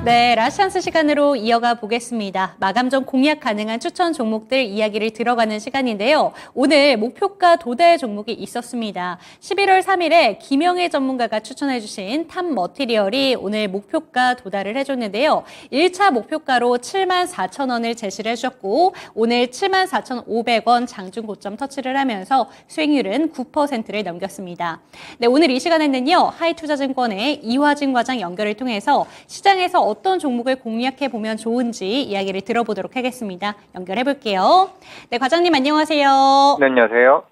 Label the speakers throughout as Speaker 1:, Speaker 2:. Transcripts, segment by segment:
Speaker 1: 네, 라스찬스 시간으로 이어가 보겠습니다. 마감 전 공략 가능한 추천 종목들 이야기를 들어가는 시간인데요. 오늘 목표가 도달 종목이 있었습니다. 11월 3일에 김영애 전문가가 추천해주신 탑 머티리얼이 오늘 목표가 도달을 해줬는데요. 1차 목표가로 74,000원을 제시를 해주셨고 오늘 74,500원 장중 고점 터치를 하면서 수익률은 9%를 넘겼습니다. 네, 오늘 이 시간에는요. 하이투자증권의 이화진 과장 연결을 통해서 시장에서 어떤 종목을 공략해 보면 좋은지 이야기를 들어보도록 하겠습니다. 연결해 볼게요. 네, 과장님 안녕하세요.
Speaker 2: 네, 안녕하세요.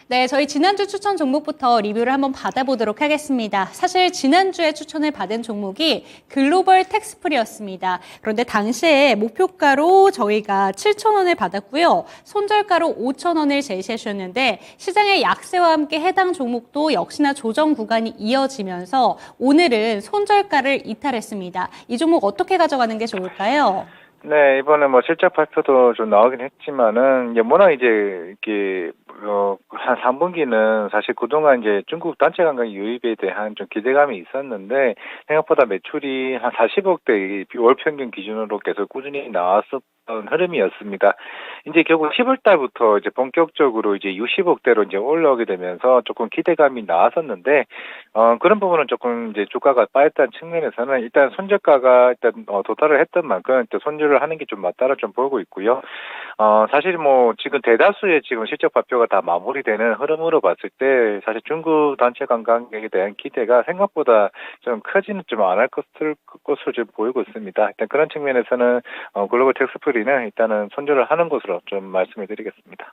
Speaker 1: 네, 저희 지난주 추천 종목부터 리뷰를 한번 받아보도록 하겠습니다. 사실 지난주에 추천을 받은 종목이 글로벌 텍스프리였습니다. 그런데 당시에 목표가로 저희가 7,000원을 받았고요. 손절가로 5,000원을 제시해 주셨는데 시장의 약세와 함께 해당 종목도 역시나 조정 구간이 이어지면서 오늘은 손절가를 이탈했습니다. 이 종목 어떻게 가져가는 게 좋을까요?
Speaker 2: 네, 이번에 뭐 실적 발표도 좀 나오긴 했지만은, 이제 워낙 이제, 이렇게, 한 3분기는 사실 그동안 이제 중국 단체 관광 유입에 대한 좀 기대감이 있었는데, 생각보다 매출이 한 40억대 월 평균 기준으로 계속 꾸준히 나왔었던 흐름이었습니다. 이제 결국 10월 달부터 이제 본격적으로 이제 60억대로 이제 올라오게 되면서 조금 기대감이 나왔었는데, 그런 부분은 조금 이제 주가가 빠졌다는 측면에서는 일단 손절가가 일단 도달을 했던 만큼 또 손절을 하는 게 좀 맞다라 좀 보고 있고요. 사실 뭐 지금 대다수의 지금 실적 발표가 다 마무리되는 흐름으로 봤을 때 사실 중국 단체 관광객에 대한 기대가 생각보다 좀 크지는 좀 안 할 것으로 좀 보이고 있습니다. 일단 그런 측면에서는 글로벌 텍스프리는 일단은 손절을 하는 것으로 좀 말씀을 드리겠습니다.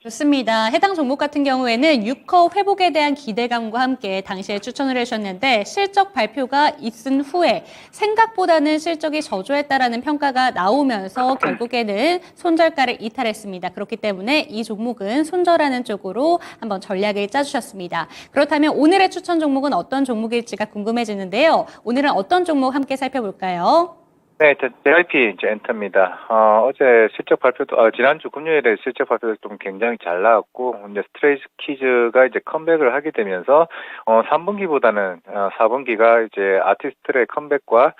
Speaker 1: 좋습니다. 해당 종목 같은 경우에는 6호 회복에 대한 기대감과 함께 당시에 추천을 해주셨는데 실적 발표가 있은 후에 생각보다는 실적이 저조했다라는 평가가 나오면서 결국에는 손절가를 이탈했습니다. 그렇기 때문에 이 종목은 손절하는 쪽으로 한번 전략을 짜주셨습니다. 그렇다면 오늘의 추천 종목은 어떤 종목일지가 궁금해지는데요. 오늘은 어떤 종목 함께 살펴볼까요?
Speaker 2: 네, JYP 이제 엔터입니다. 어제 실적 발표도, 지난주 금요일에 실적 발표도 좀 굉장히 잘 나왔고, 이제 스트레이키즈가 이제 컴백을 하게 되면서, 3분기보다는, 4분기가 이제 아티스트의 컴백과,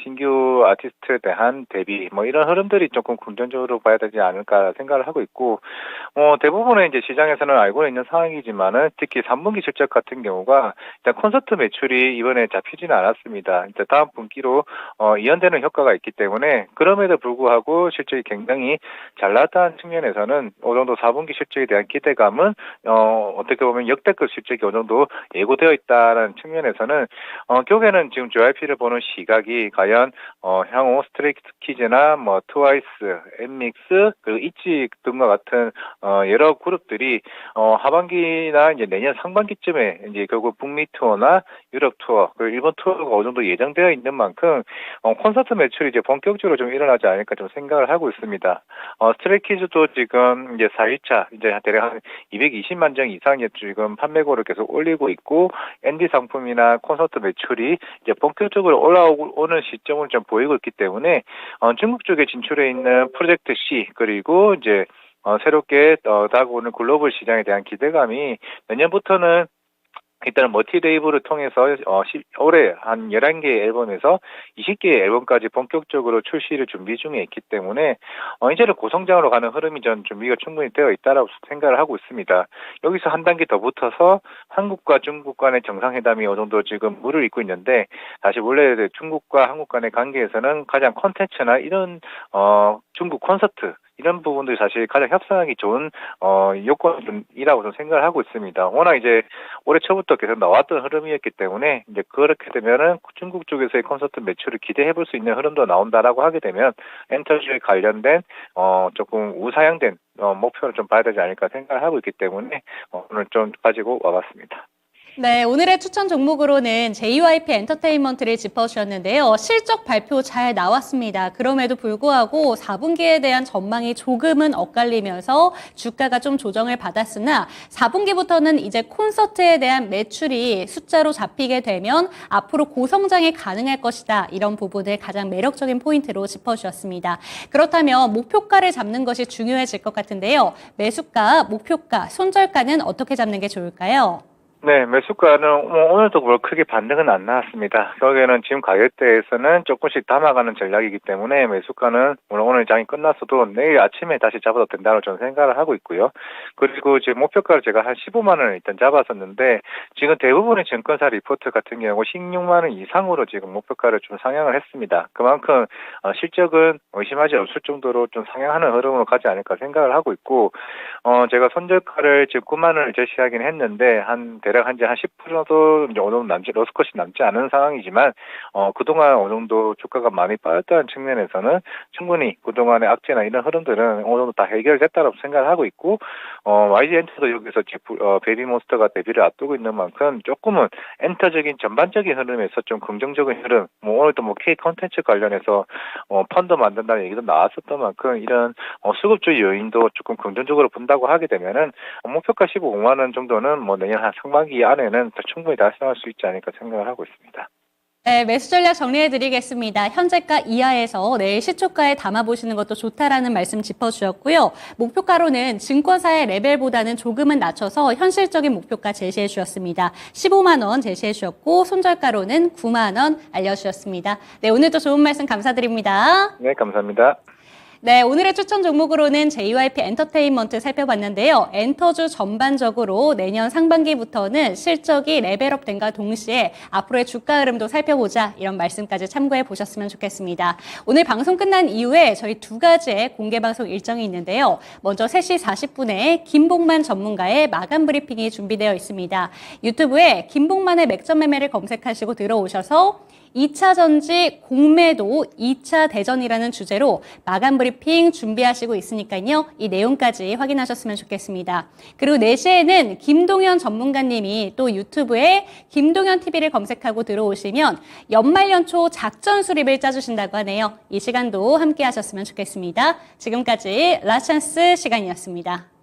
Speaker 2: 신규 아티스트에 대한 대비, 뭐 이런 흐름들이 조금 긍정적으로 봐야 되지 않을까 생각을 하고 있고, 대부분의 이제 시장에서는 알고 있는 상황이지만은, 특히 3분기 실적 같은 경우가, 일단 콘서트 매출이 이번에 잡히지는 않았습니다. 일단 다음 분기로, 이연되는 효과가 있기 때문에 그럼에도 불구하고 실적이 굉장히 잘 나왔다는 측면에서는 어느 정도 4분기 실적에 대한 기대감은 어떻게 보면 역대급 실적이 어느 정도 예고되어 있다는 측면에서는 결국에는 지금 JYP를 보는 시각이 과연 향후 스트레이키즈나 뭐 트와이스, 엠믹스 그리고 이치 등과 같은 여러 그룹들이 하반기나 이제 내년 상반기쯤에 이제 결국 북미 투어나 유럽 투어 그리고 일본 투어가 어느 정도 예정되어 있는 만큼 콘서트 매출이 이제 본격적으로 좀 일어나지 않을까 좀 생각을 하고 있습니다. 스트레이키즈도 지금 이제 4일차 이제 대략 한 220만 장 이상의 지금 판매고를 계속 올리고 있고 앤디 상품이나 콘서트 매출이 이제 본격적으로 올라오는 시점을 좀 보이고 있기 때문에 중국 쪽에 진출해 있는 프로젝트 C 그리고 이제 새롭게 다가오는 글로벌 시장에 대한 기대감이 내년부터는 일단은 멀티 레이블을 통해서 올해 한 11개의 앨범에서 20개의 앨범까지 본격적으로 출시를 준비 중에 있기 때문에 이제는 고성장으로 가는 흐름이 전 준비가 충분히 되어 있다라고 생각을 하고 있습니다. 여기서 한 단계 더 붙어서 한국과 중국 간의 정상회담이 어느 정도 지금 물을 잇고 있는데 사실 원래 중국과 한국 간의 관계에서는 가장 콘텐츠나 이런 중국 콘서트 이런 부분들이 사실 가장 협상하기 좋은 요건이라고 저는 생각을 하고 있습니다. 워낙 이제 올해 초부터 계속 나왔던 흐름이었기 때문에 이제 그렇게 되면은 중국 쪽에서의 콘서트 매출을 기대해 볼 수 있는 흐름도 나온다라고 하게 되면 엔터주에 관련된 조금 우상향된 목표를 좀 봐야 되지 않을까 생각을 하고 있기 때문에 오늘 좀 가지고 와봤습니다.
Speaker 1: 네, 오늘의 추천 종목으로는 JYP 엔터테인먼트를 짚어주셨는데요. 실적 발표 잘 나왔습니다. 그럼에도 불구하고 4분기에 대한 전망이 조금은 엇갈리면서 주가가 좀 조정을 받았으나 4분기부터는 이제 콘서트에 대한 매출이 숫자로 잡히게 되면 앞으로 고성장이 가능할 것이다. 이런 부분을 가장 매력적인 포인트로 짚어주셨습니다. 그렇다면 목표가를 잡는 것이 중요해질 것 같은데요. 매수가, 목표가, 손절가는 어떻게 잡는 게 좋을까요?
Speaker 2: 네, 매수가는 오늘도 뭐 크게 반등은 안 나왔습니다. 결국에는 지금 가격대에서는 조금씩 담아가는 전략이기 때문에 매수가는 물론 오늘 장이 끝났어도 내일 아침에 다시 잡아도 된다고 저는 생각을 하고 있고요. 그리고 지금 목표가를 제가 한 15만 원을 일단 잡았었는데 지금 대부분의 증권사 리포트 같은 경우 16만 원 이상으로 지금 목표가를 좀 상향을 했습니다. 그만큼 실적은 의심하지 없을 정도로 좀 상향하는 흐름으로 가지 않을까 생각을 하고 있고 제가 손절가를 지금 9만 원을 제시하긴 했는데 대략 한 10%도 이제 어느 정도 로스컷이 남지 않은 상황이지만 그동안 어느 정도 주가가 많이 빠졌다는 측면에서는 충분히 그동안의 악재나 이런 흐름들은 어느 정도 다 해결됐다고 생각을 하고 있고 YG엔터도 여기서 베이비몬스터가 데뷔를 앞두고 있는 만큼 조금은 엔터적인 전반적인 흐름에서 좀 긍정적인 흐름, 오늘도 K 콘텐츠 관련해서 펀드 만든다는 얘기도 나왔었던 만큼 이런 수급주의 요인도 조금 긍정적으로 본다고 하게 되면은 목표가 15만 원 정도는 내년 한 상반기 안에는 충분히 달성할 수 있지 않을까 생각을 하고 있습니다.
Speaker 1: 네, 매수 전략 정리해드리겠습니다. 현재가 이하에서 내일 시초가에 담아보시는 것도 좋다라는 말씀 짚어주셨고요. 목표가로는 증권사의 레벨보다는 조금은 낮춰서 현실적인 목표가 제시해 주셨습니다. 15만 원 제시해 주셨고 손절가로는 9만 원 알려주셨습니다. 네, 오늘도 좋은 말씀 감사드립니다.
Speaker 2: 네, 감사합니다.
Speaker 1: 네, 오늘의 추천 종목으로는 JYP 엔터테인먼트 살펴봤는데요. 엔터주 전반적으로 내년 상반기부터는 실적이 레벨업된과 동시에 앞으로의 주가 흐름도 살펴보자 이런 말씀까지 참고해 보셨으면 좋겠습니다. 오늘 방송 끝난 이후에 저희 두 가지의 공개 방송 일정이 있는데요. 먼저 3시 40분에 김봉만 전문가의 마감 브리핑이 준비되어 있습니다. 유튜브에 김봉만의 맥점 매매를 검색하시고 들어오셔서 2차 전지 공매도 2차 대전이라는 주제로 마감 브리핑 준비하시고 있으니까요. 이 내용까지 확인하셨으면 좋겠습니다. 그리고 4시에는 김동현 전문가님이 또 유튜브에 김동현 TV를 검색하고 들어오시면 연말연초 작전 수립을 짜주신다고 하네요. 이 시간도 함께 하셨으면 좋겠습니다. 지금까지 라찬스 시간이었습니다.